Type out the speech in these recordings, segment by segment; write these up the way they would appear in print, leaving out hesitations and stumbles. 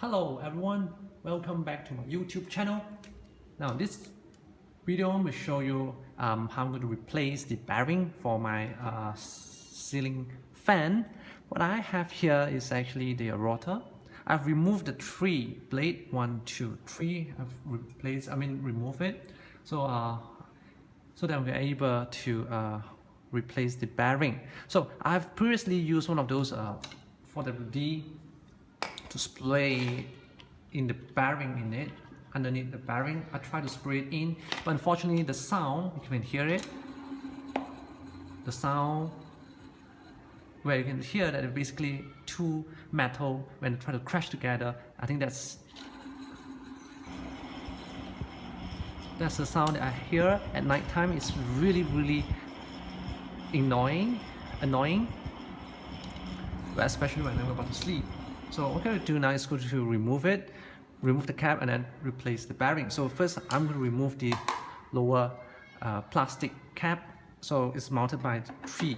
Hello everyone, welcome back to my YouTube channel. Now this video will show you how I'm going to replace the bearing for my ceiling fan. What I have here is actually the rotor. I've removed the 3 blade, 1, 2, 3. I've removed it. So that we're able to replace the bearing. So I've previously used one of those for the D to spray in the bearing in it, underneath the bearing. I try to spray it in, but unfortunately the sound, you can hear it, the sound where you can hear that it's basically two metal when they try to crash together. I think that's the sound that I hear at night time. It's really annoying, but especially when I'm about to sleep. So what I'm going to do now is go to remove the cap and then replace the bearing. So first I'm going to remove the lower plastic cap. So it's mounted by 3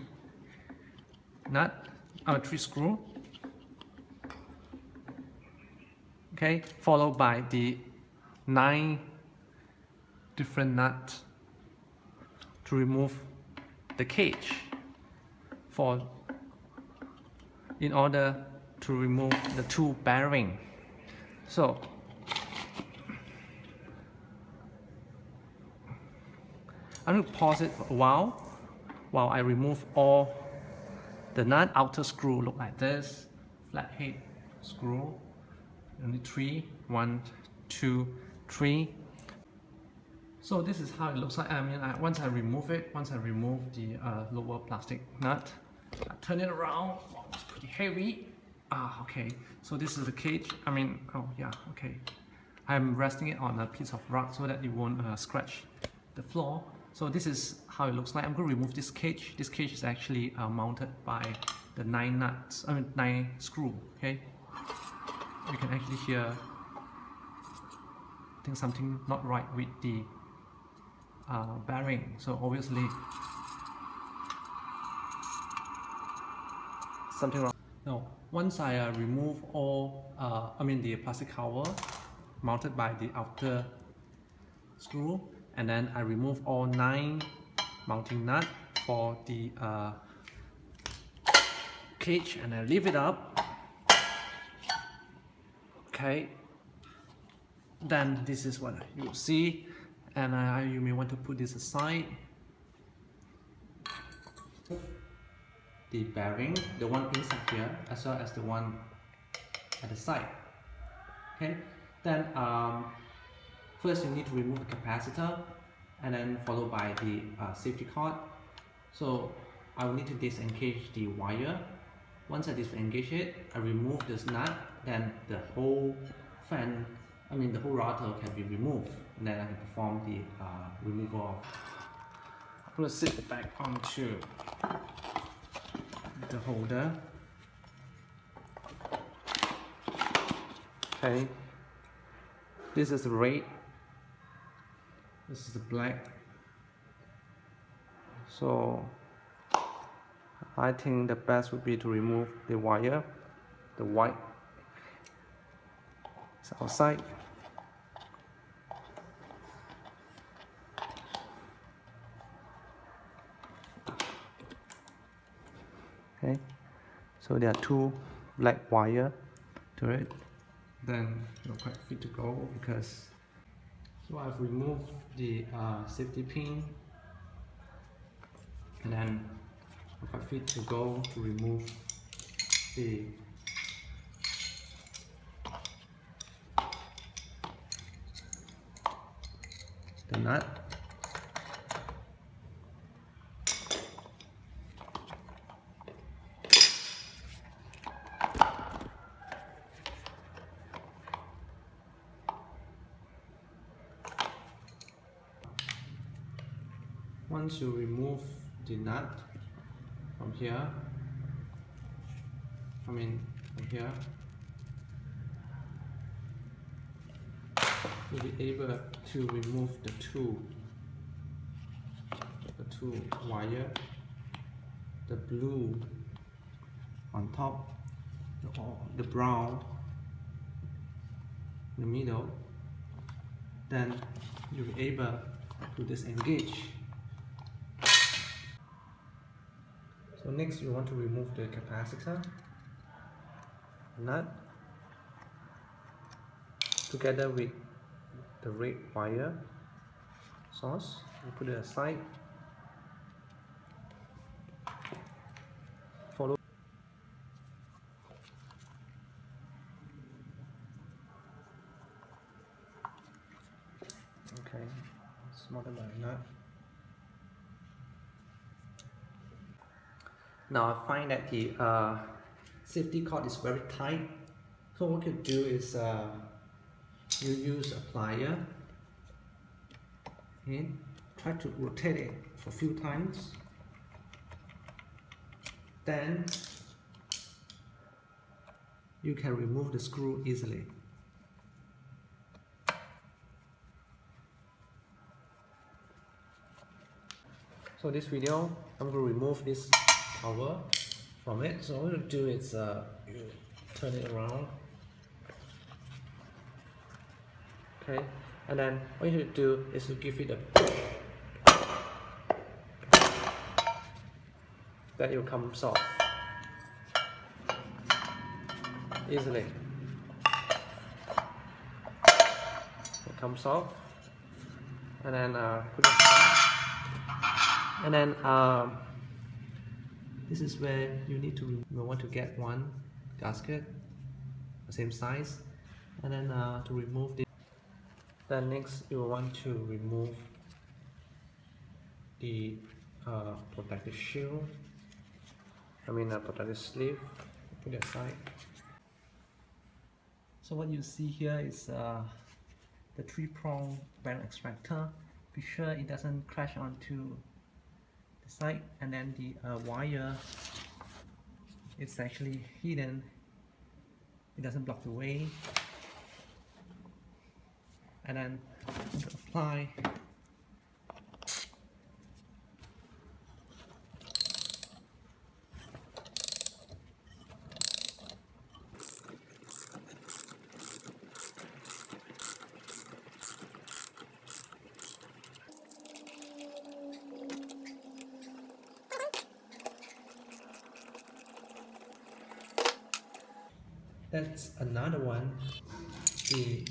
screw. Okay, followed by the 9 different nuts to remove the cage in order to remove the 2 bearing. So I'm going to pause it for a while I remove all the nut. Outer screw look like this, flathead screw, only 3, 1, 2, 3. So this is how it looks like. Once I remove the lower plastic nut, I turn it around. Oh, it's pretty heavy. Okay, so this is the cage. Okay. I'm resting it on a piece of rock so that it won't scratch the floor. So this is how it looks like. I'm going to remove this cage. This cage is actually mounted by the 9 screw. Okay, you can actually hear, I think, something not right with the bearing. So obviously something wrong. Now, once I remove all, the plastic cover mounted by the outer screw, and then I remove all 9 mounting nuts for the cage, and I leave it up. Okay, then this is what you see, and you may want to put this aside. The bearing, the one inside here, as well as the one at the side. Okay, then first you need to remove the capacitor, and then followed by the safety cord. So I will need to disengage the wire. Once I disengage it, I remove this nut, then the whole the whole rotor can be removed, and then I can perform the removal of. I'm going to sit it back onto the holder. Okay, this is the red, this is the black. So I think the best would be to remove the wire. The white is outside. Okay, so there are 2 black wire to it. Then you're quite fit to go, because so I've removed the safety pin, and then I'm quite fit to go to remove the nut. Once you remove the nut from here, you'll be able to remove the two wire, the blue on top, the brown in the middle, then you'll be able to disengage. So next you want to remove the capacitor nut together with the red wire source. You put it aside. Follow. Okay, smaller by nut. Now I find that the safety cord is very tight. So what you do is you use a plier and try to rotate it for a few times. Then you can remove the screw easily. So this video, I'm going to remove this cover from it. So what you do is you turn it around. Okay, and then what you do is to give it a push. That will come off easily. It comes off, and then put it aside. And then this is where you need to want to get one gasket, the same size, and then to remove this. Then next you want to remove the protective shield. Protective sleeve. Put it aside. So what you see here is the 3-prong bearing extractor. Be sure it doesn't crash onto the side, and then the wire, it's actually hidden. It doesn't block the way. And then apply that's another one. The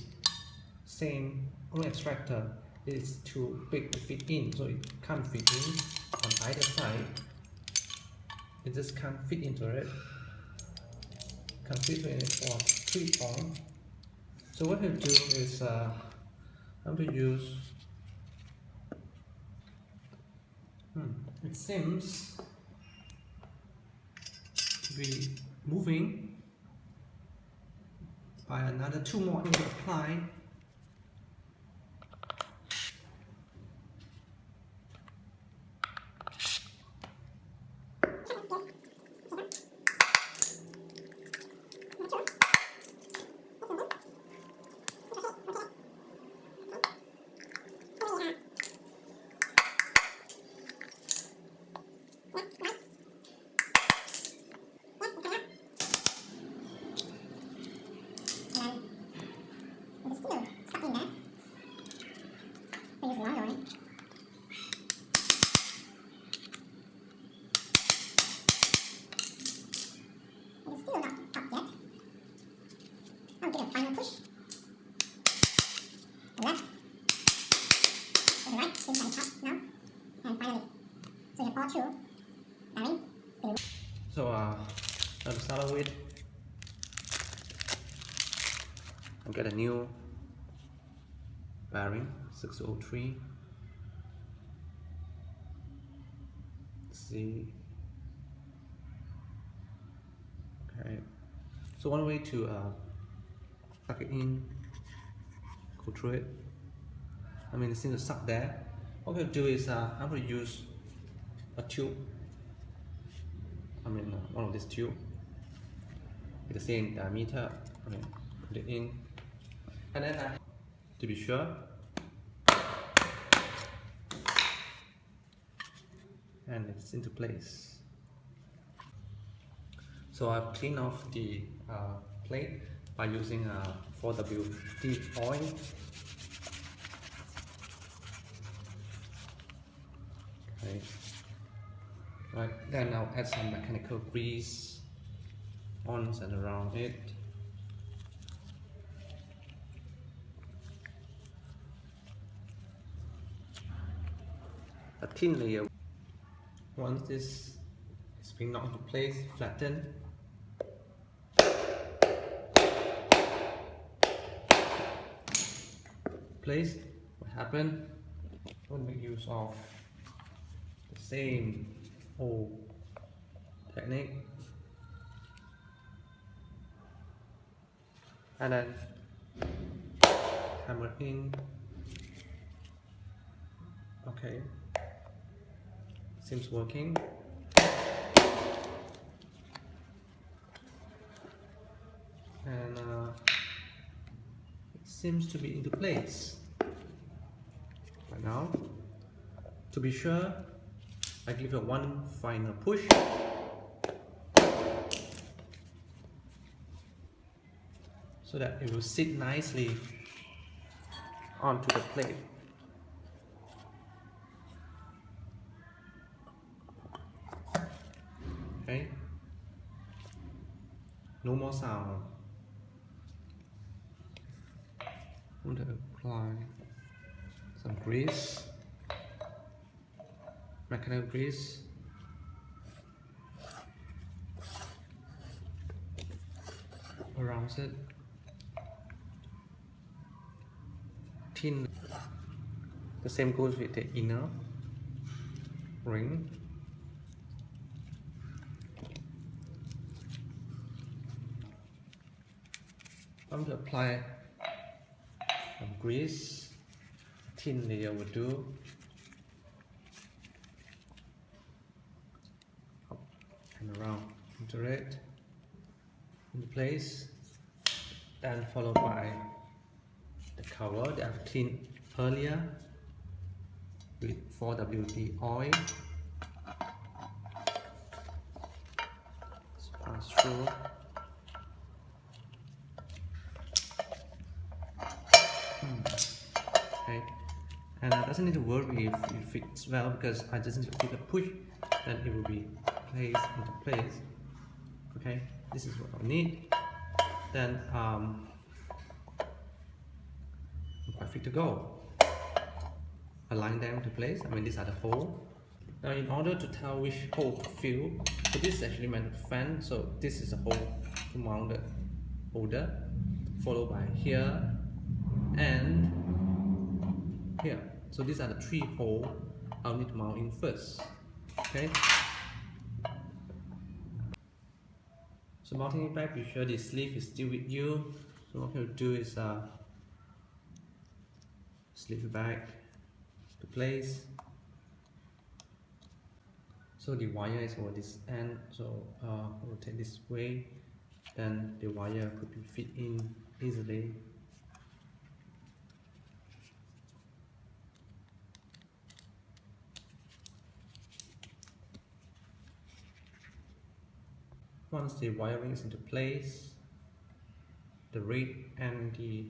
same only extractor is too big to fit in, so it can't fit in on either side. It just can't fit into it. Can't fit in it for 3-prong. So what you do is I'm going to use. It seems to be moving. By another 2 more I'm going to apply. So to start with, I'll get a new bearing 603. See. Okay. So one way to suck it in, go through it. It seems to suck there. What we'll do is I'm going to use a tube. One of these tube with the same diameter. Put it in, and then to be sure, and it's into place. So I've cleaned off the plate. by using a 4WD oil. Okay. Right, then I'll add some mechanical grease on and around it. A thin layer. Once this is being knocked into place, flatten. Place. What happened? We'll make use of the same old technique, and then hammer in. Okay, seems working. And it seems to be into place right now. To be sure, I give it one final push. So that it will sit nicely onto the plate. Okay, no more sound. I'm going to apply some grease, mechanical grease. Around it. Thin. The same goes with the inner ring. I'm going to apply some grease. Thin layer will do. Up and around into it, into place, then followed by the cover that I've cleaned earlier with 4WD oil. Let's pass through. Okay, and it doesn't need to worry if it fits well, because I just need to give a push, then it will be placed into place. Okay, this is what I need. Then I'm quite fit to go. Align them to place. I mean, these are the holes. Now, in order to tell which hole to fill, so this is actually meant to fan. So this is a hole to mount the holder, followed by here and here. So these are the 3 holes I'll need to mount in first. Okay. So mounting it back, be sure the sleeve is still with you. So what you'll do is slip it back to place. So the wire is over this end, so rotate this way, then the wire could be fit in easily. Once the wiring is into place, the red and the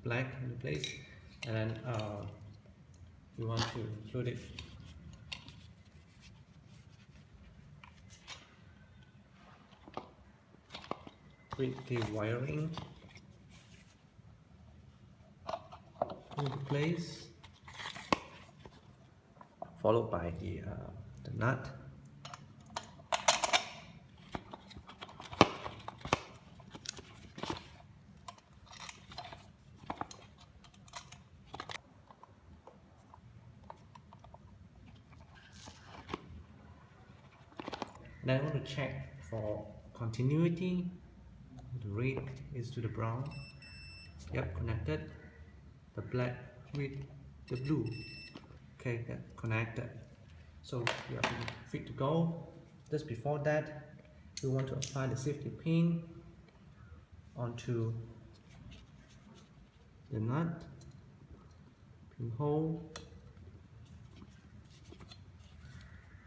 black into place, and then we want to include it with the wiring into place, followed by the nut. Then I want to check for continuity. The red is to the brown. Yep, connected. The black with the blue. Okay, that connected. So we are fit to go. Just before that, we want to apply the safety pin onto the nut, pinhole,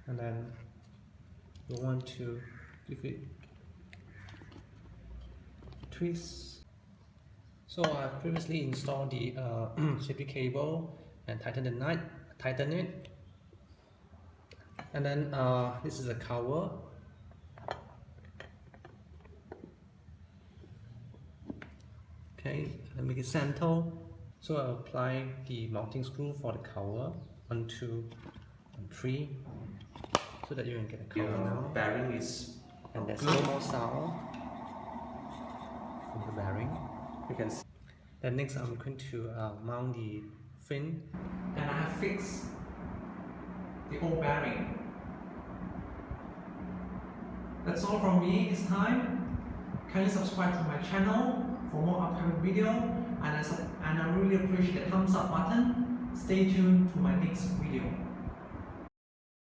and then we want to give it twist. So I've previously installed the safety cable and tightened it. And then this is a cover. Okay, let me make it center. So I'll apply the mounting screw for the cover. 1, 2, and 3, so that you can get a cover now. Bearing is, and there's no more sound from the bearing. You can see. Then next I'm going to mount the fin. Then I have fixed the old bearing. That's all from me this time. Kindly subscribe to my channel for more upcoming video, and I really appreciate the thumbs up button. Stay tuned to my next video.